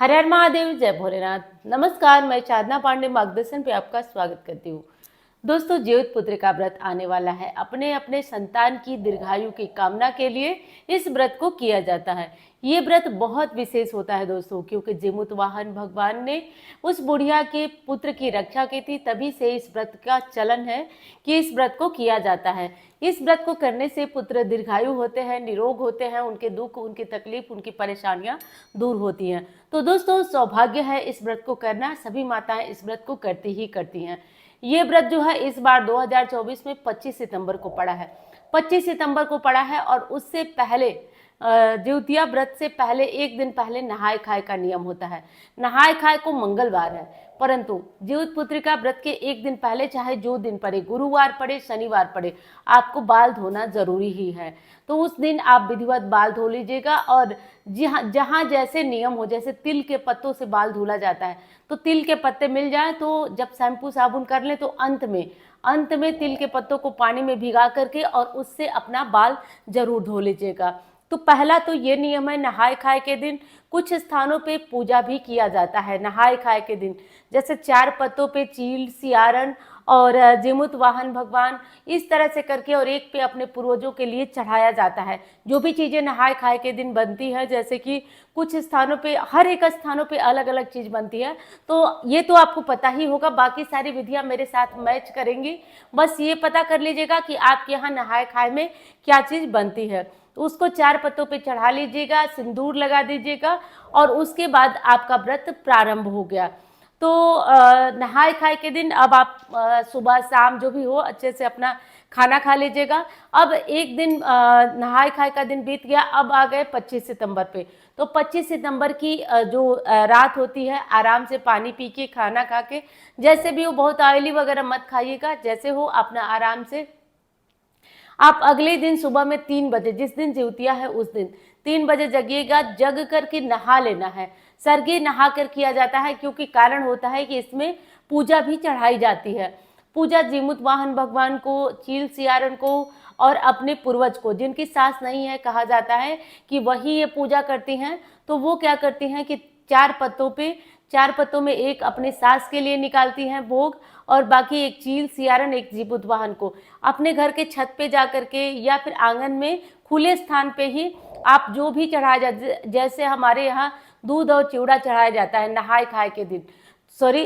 हर हर महादेव, जय भोलेनाथ। नमस्कार, मैं साधना पांडे मार्गदर्शन पे आपका स्वागत करती हूँ। दोस्तों, जीवित पुत्र का व्रत आने वाला है। अपने अपने संतान की दीर्घायु की कामना के लिए इस व्रत को किया जाता है। ये व्रत बहुत विशेष होता है दोस्तों, क्योंकि जीमुत वाहन भगवान ने उस बुढ़िया के पुत्र की रक्षा की थी, तभी से इस व्रत का चलन है कि इस व्रत को किया जाता है। इस व्रत को करने से पुत्र दीर्घायु होते हैं, निरोग होते हैं, उनके दुख, उनकी तकलीफ, उनकी परेशानियां दूर होती हैं। तो दोस्तों, सौभाग्य है इस व्रत को करना। सभी माताएं इस व्रत को करती ही करती हैं। ये व्रत जो है इस बार 2024 में 25 सितंबर को पड़ा है। 25 सितंबर को पड़ा है और उससे पहले द्वितीया व्रत से पहले एक दिन पहले नहाय खाए का नियम होता है। नहाय खाए को मंगलवार है, परंतु जीवित पुत्री का व्रत के एक दिन पहले, चाहे जो दिन पड़े, गुरुवार पड़े, शनिवार पड़े, आपको बाल धोना जरूरी ही है। तो उस दिन आप विधिवत बाल धो लीजिएगा। और जहाँ जैसे नियम हो, जैसे तिल के पत्तों से बाल धुला जाता है, तो तिल के पत्ते मिल जाए तो जब शैम्पू साबुन कर ले तो अंत में तिल के पत्तों को पानी में भिगा करके और उससे अपना बाल जरूर धो लीजिएगा। तो पहला तो ये नियम है। नहाय खाए के दिन कुछ स्थानों पे पूजा भी किया जाता है। नहाय खाए के दिन जैसे 4 पत्तों पे चील, सियारन और जीमुत वाहन भगवान, इस तरह से करके, और एक पे अपने पूर्वजों के लिए चढ़ाया जाता है। जो भी चीज़ें नहाय खाए के दिन बनती है, जैसे कि कुछ स्थानों पे, हर एक स्थानों पे अलग अलग चीज़ बनती है, तो ये तो आपको पता ही होगा। बाकी सारी विधियाँ मेरे साथ मैच करेंगी। बस ये पता कर लीजिएगा कि आपके यहाँ नहाय खाए में क्या चीज़ बनती है। तो उसको 4 पत्तों पे चढ़ा लीजिएगा, सिंदूर लगा दीजिएगा और उसके बाद आपका व्रत प्रारंभ हो गया। तो नहाय खाए के दिन अब आप सुबह शाम जो भी हो अच्छे से अपना खाना खा लीजिएगा। अब एक दिन नहाय खाए का दिन बीत गया, अब आ गए 25 सितंबर पे। तो 25 सितंबर की जो रात होती है, आराम से पानी पी के, खाना खा के, जैसे भी हो, बहुत ऑयली वगैरह मत खाइएगा, जैसे हो अपना आराम से आप अगले दिन सुबह में 3 बजे, जिस दिन जिउतिया है उस दिन 3 बजे जगिएगा। जग करके नहा लेना है। सरगी नहा कर किया जाता है, क्योंकि कारण होता है कि इसमें पूजा भी चढ़ाई जाती है। पूजा जीमुत वाहन भगवान को, चील सियारन को और अपने पूर्वज को, जिनकी सास नहीं है, कहा जाता है कि वही ये पूजा करती हैं। तो वो क्या करती हैं कि 4 पत्तों में एक अपनी सास के लिए निकालती हैं भोग, और बाकी एक चील सियारन, एक जीमुत वाहन को अपने घर के छत पे जा करके या फिर आंगन में खुले स्थान पे ही आप जो भी चढ़ाया जाता, जैसे हमारे यहाँ दूध और चिवड़ा चढ़ाया जाता है नहाय खाए के दिन, सॉरी,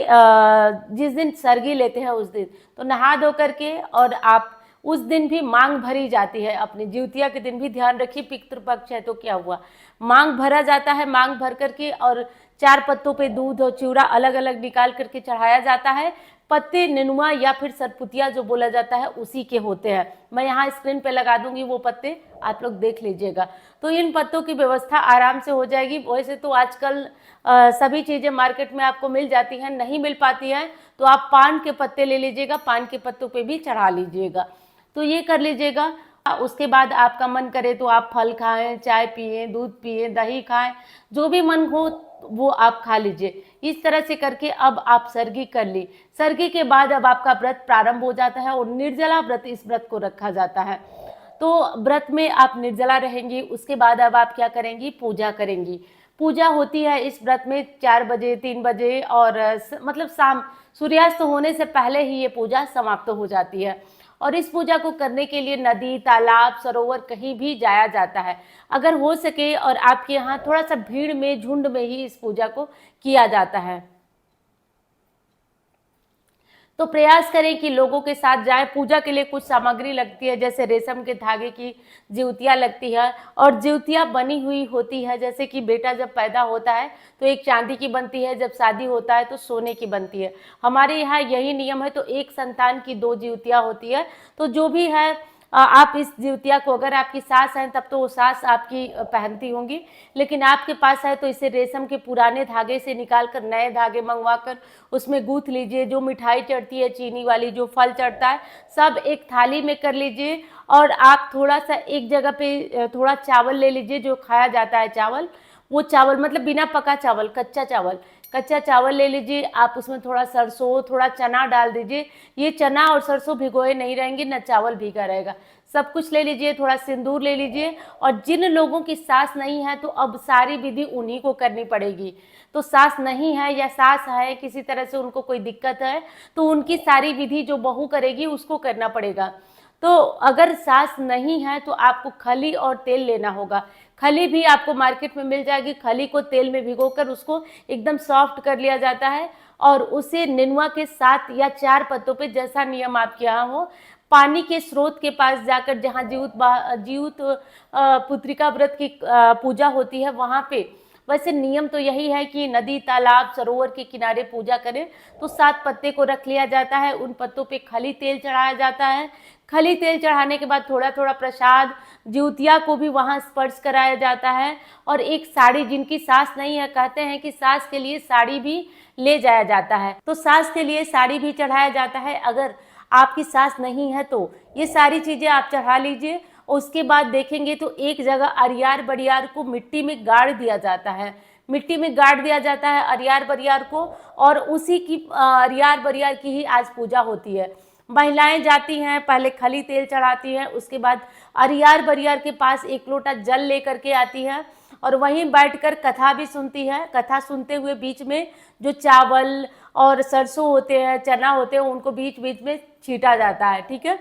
जिस दिन सरगी लेते हैं उस दिन, तो नहा धो करके, और आप उस दिन भी मांग भरी जाती है। अपनी जिउतिया के दिन भी ध्यान रखिए, पितृपक्ष है तो क्या हुआ, मांग भरा जाता है। मांग भर करके और 4 पत्तों पे दूध और चिवड़ा अलग अलग निकाल करके चढ़ाया जाता है। पत्ते नेनुआ या फिर सरपुतिया जो बोला जाता है उसी के होते हैं। मैं यहाँ स्क्रीन पे लगा दूंगी वो पत्ते, आप लोग देख लीजिएगा। तो इन पत्तों की व्यवस्था आराम से हो जाएगी। वैसे तो आजकल सभी चीज़ें मार्केट में आपको मिल जाती हैं, नहीं मिल पाती हैं तो आप पान के पत्ते ले लीजिएगा, पान के पत्तों पे भी चढ़ा लीजिएगा। तो ये कर लीजिएगा। उसके बाद आपका मन करे तो आप फल खाएं, चाय पिए, दूध पिए, दही खाएं, जो भी मन हो वो आप खा लीजिए। इस तरह से करके अब आप सरगी कर ली। सरगी के बाद अब आपका व्रत प्रारंभ हो जाता है और निर्जला व्रत, इस व्रत को रखा जाता है। तो व्रत में आप निर्जला रहेंगी। उसके बाद अब आप क्या करेंगी, पूजा करेंगी। पूजा होती है इस व्रत में 4 बजे, 3 बजे, और मतलब शाम सूर्यास्त होने से पहले ही ये पूजा समाप्त हो जाती है। और इस पूजा को करने के लिए नदी, तालाब, सरोवर कहीं भी जाया जाता है। अगर हो सके और आपके यहाँ थोड़ा सा भीड़ में, झुंड में ही इस पूजा को किया जाता है, तो प्रयास करें कि लोगों के साथ जाएं। पूजा के लिए कुछ सामग्री लगती है, जैसे रेशम के धागे की जिउतिया लगती है, और जिउतिया बनी हुई होती है। जैसे कि बेटा जब पैदा होता है तो एक चांदी की बनती है, जब शादी होता है तो सोने की बनती है। हमारे यहाँ यही नियम है। तो एक संतान की 2 जिउतिया होती है। तो जो भी है, आप इस जिउतिया को, अगर आपकी सास है तब तो वो सास आपकी पहनती होंगी, लेकिन आपके पास है तो इसे रेशम के पुराने धागे से निकाल कर नए धागे मंगवा कर उसमें गूंथ लीजिए। जो मिठाई चढ़ती है चीनी वाली, जो फल चढ़ता है, सब एक थाली में कर लीजिए। और आप थोड़ा सा एक जगह पे थोड़ा चावल ले लीजिए, जो खाया जाता है चावल, वो चावल मतलब बिना पका चावल, कच्चा चावल, कच्चा चावल ले लीजिए, आप उसमें थोड़ा सरसों, थोड़ा चना डाल दीजिए। ये चना और सरसों भिगोए नहीं रहेंगे, ना चावल भीगा रहेगा। सब कुछ ले लीजिए, थोड़ा सिंदूर ले लीजिए। और जिन लोगों की सास नहीं है तो अब सारी विधि उन्हीं को करनी पड़ेगी। तो सास नहीं है या सास है, किसी तरह से उनको कोई दिक्कत है, तो उनकी सारी विधि जो बहू करेगी उसको करना पड़ेगा। तो अगर सास नहीं है तो आपको खली और तेल लेना होगा। खली भी आपको मार्केट में मिल जाएगी। खली को तेल में भिगोकर उसको एकदम सॉफ्ट कर लिया जाता है और उसे नेनुआ के 7 या 4 पत्तों पे, जैसा नियम आपके यहाँ हो, पानी के स्रोत के पास जाकर, जहाँ जीवित पुत्रिका व्रत की पूजा होती है वहाँ पे, वैसे नियम तो यही है कि नदी, तालाब, सरोवर के किनारे पूजा करें। तो 7 पत्ते को रख लिया जाता है, उन पत्तों पे खली तेल चढ़ाया जाता है। खली तेल चढ़ाने के बाद थोड़ा थोड़ा प्रसाद जिउतिया को भी वहाँ स्पर्श कराया जाता है। और एक साड़ी, जिनकी सास नहीं है, कहते हैं कि सास के लिए साड़ी भी ले जाया जाता है, तो सास के लिए साड़ी भी चढ़ाया जाता है। अगर आपकी सास नहीं है तो ये सारी चीज़ें आप चढ़ा लीजिए। उसके बाद देखेंगे तो एक जगह अरियार बरियार को मिट्टी में गाड़ दिया जाता है। मिट्टी में गाड़ दिया जाता है अरियार बरियार को, और उसी की अरियार बरियार की ही आज पूजा होती है। महिलाएं जाती हैं, पहले खली तेल चढ़ाती हैं, उसके बाद अरियार बरियार के पास 1 लोटा जल लेकर के आती हैं और वहीं बैठकर कथा भी सुनती है। कथा सुनते हुए बीच में जो चावल और सरसों होते हैं, चना होते हैं, उनको बीच बीच में छींटा जाता है, ठीक है।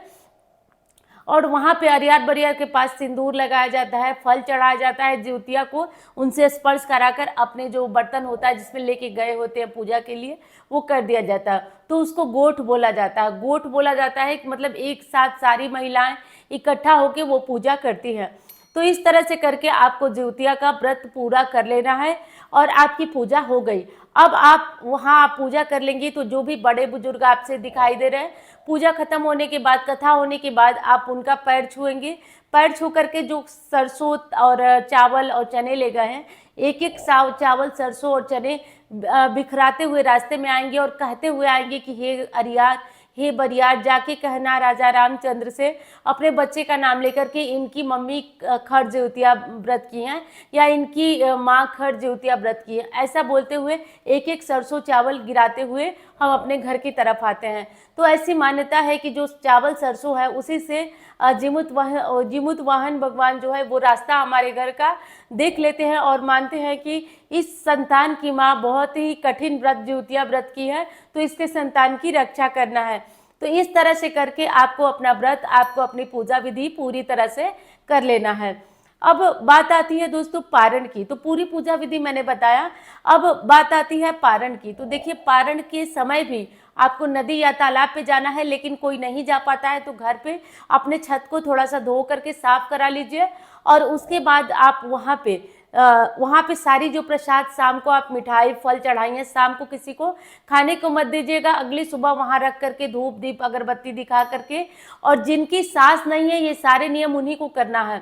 और वहाँ पे अरियार बरियार के पास सिंदूर लगाया जाता है, फल चढ़ाया जाता है जिउतिया को, उनसे स्पर्श कराकर अपने जो बर्तन होता है जिसमें लेके गए होते हैं पूजा के लिए, वो कर दिया जाता है। तो उसको गोठ बोला जाता है। गोठ बोला जाता है मतलब एक साथ सारी महिलाएं इकट्ठा होकर वो पूजा करती हैं। तो इस तरह से करके आपको जिउतिया का व्रत पूरा कर लेना है और आपकी पूजा हो गई। अब आप वहाँ आप पूजा कर लेंगी तो जो भी बड़े बुजुर्ग आपसे दिखाई दे रहे हैं, पूजा खत्म होने के बाद, कथा होने के बाद आप उनका पैर छुएंगे। पैर छू करके जो सरसों और चावल और चने ले गए हैं, एक एक चावल, सरसों और चने बिखराते हुए रास्ते में आएंगे और कहते हुए आएंगे कि हे अरियार, हे बरियार, जाके कहना राजा रामचंद्र से अपने बच्चे का नाम लेकर के, इनकी मम्मी खर जिउतिया व्रत की हैं या इनकी माँ खर जिउतिया व्रत की है। ऐसा बोलते हुए एक एक सरसों चावल गिराते हुए हम अपने घर की तरफ आते हैं। तो ऐसी मान्यता है कि जो चावल सरसों है उसी से जिमुत वाहन भगवान जो है वो रास्ता हमारे घर का देख लेते हैं और मानते हैं कि इस संतान की माँ बहुत ही कठिन व्रत जिउतिया व्रत की है, तो इसके संतान की रक्षा करना है। तो इस तरह से करके आपको अपना व्रत, आपको अपनी पूजा विधि पूरी तरह से कर लेना है। अब बात आती है दोस्तों पारण की। तो पूरी पूजा विधि मैंने बताया, अब बात आती है पारण की। तो देखिए, पारण के समय भी आपको नदी या तालाब पे जाना है, लेकिन कोई नहीं जा पाता है तो घर पे अपने छत को थोड़ा सा धो करके साफ करा लीजिए। और उसके बाद आप वहाँ पे सारी जो प्रसाद, शाम को आप मिठाई फल चढ़ाइए, शाम को किसी को खाने को मत दीजिएगा, अगली सुबह वहाँ रख करके धूप दीप अगरबत्ती दिखा करके। और जिनकी सास नहीं है, ये सारे नियम उन्हीं को करना है।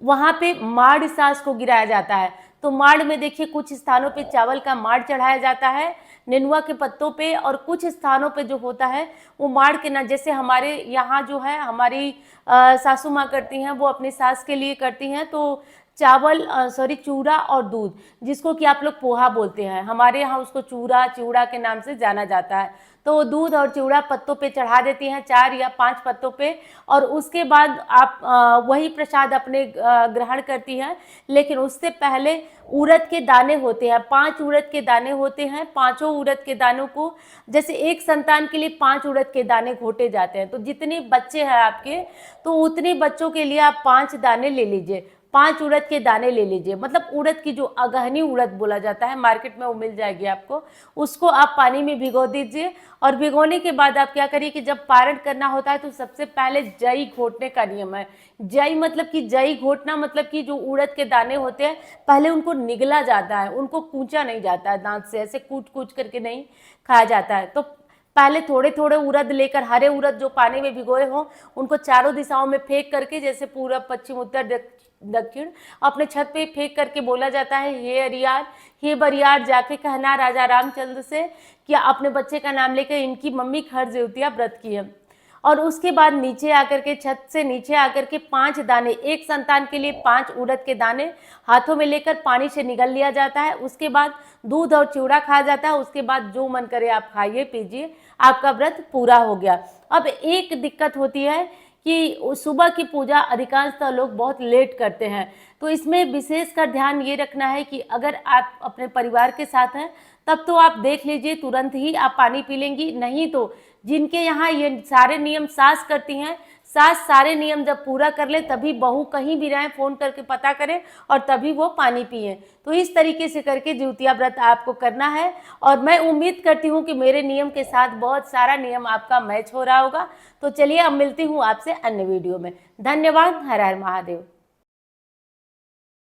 वहाँ पे माड़ सास को गिराया जाता है। तो माड़ में देखिए, कुछ स्थानों पे चावल का माड़ चढ़ाया जाता है नेनुआ के पत्तों पे, और कुछ स्थानों पे जो होता है वो माड़ के ना, जैसे हमारे यहाँ जो है हमारी सासू माँ करती हैं, वो अपनी सास के लिए करती हैं। तो चावल चूड़ा और दूध, जिसको कि आप लोग पोहा बोलते हैं, हमारे यहाँ उसको चिवड़ा के नाम से जाना जाता है। तो दूध और चिवड़ा पत्तों पे चढ़ा देती हैं, 4 या 5 पत्तों पे, और उसके बाद आप वही प्रसाद अपने ग्रहण करती हैं। लेकिन उससे पहले उड़द के दाने होते हैं, 5 उड़द के दाने होते हैं। 5 उड़द के दानों को, जैसे एक संतान के लिए 5 उड़द के दाने घोटे जाते हैं, तो जितने बच्चे हैं आपके, तो उतने बच्चों के लिए आप 5 दाने ले लीजिए, 5 उड़द के दाने ले लीजिए। मतलब उड़द की जो अगहनी उड़द बोला जाता है, मार्केट में वो मिल जाएगी आपको, उसको आप पानी में भिगो दीजिए। और भिगोने के बाद आप क्या करिए कि जब पारण करना होता है तो सबसे पहले जई घोटने का नियम है। जई मतलब कि जई घोटना मतलब कि जो उड़द के दाने होते हैं, पहले उनको निगला जाता है, उनको कूचा नहीं जाता है दांत से, ऐसे कूच कूच करके नहीं खाया जाता है। तो पहले थोड़े थोड़े उड़द लेकर, हरे उड़द जो पानी में भिगोए हों, उनको चारों दिशाओं में फेंक करके, जैसे पूरब, पश्चिम, उत्तर, दक्षिण, अपने छत पे फेंक करके बोला जाता है, हे अरियार, हे बरियार, जाके कहना राजा रामचंद्र से कि अपने बच्चे का नाम लेकर इनकी मम्मी खर जिउतिया व्रत की है। और उसके बाद नीचे आकर के, छत से नीचे आकर के 5 दाने, एक संतान के लिए 5 उड़द के दाने हाथों में लेकर पानी से निगल लिया जाता है। उसके बाद दूध और चिवड़ा खाया जाता है। उसके बाद जो मन करे आप खाइए पीजिए, आपका व्रत पूरा हो गया। अब एक दिक्कत होती है कि सुबह की पूजा अधिकांशतः लोग बहुत लेट करते हैं, तो इसमें विशेषकर ध्यान ये रखना है कि अगर आप अपने परिवार के साथ हैं तब तो आप देख लीजिए तुरंत ही आप पानी पी लेंगी, नहीं तो जिनके यहाँ ये सारे नियम सास करती हैं, सास सारे नियम जब पूरा कर ले तभी बहू कहीं भी रहें फ़ोन करके पता करें और तभी वो पानी पिए। तो इस तरीके से करके जिउतिया व्रत आपको करना है और मैं उम्मीद करती हूँ कि मेरे नियम के साथ बहुत सारा नियम आपका मैच हो रहा होगा। तो चलिए अब मिलती हूँ आपसे अन्य वीडियो में। धन्यवाद। हर हर महादेव।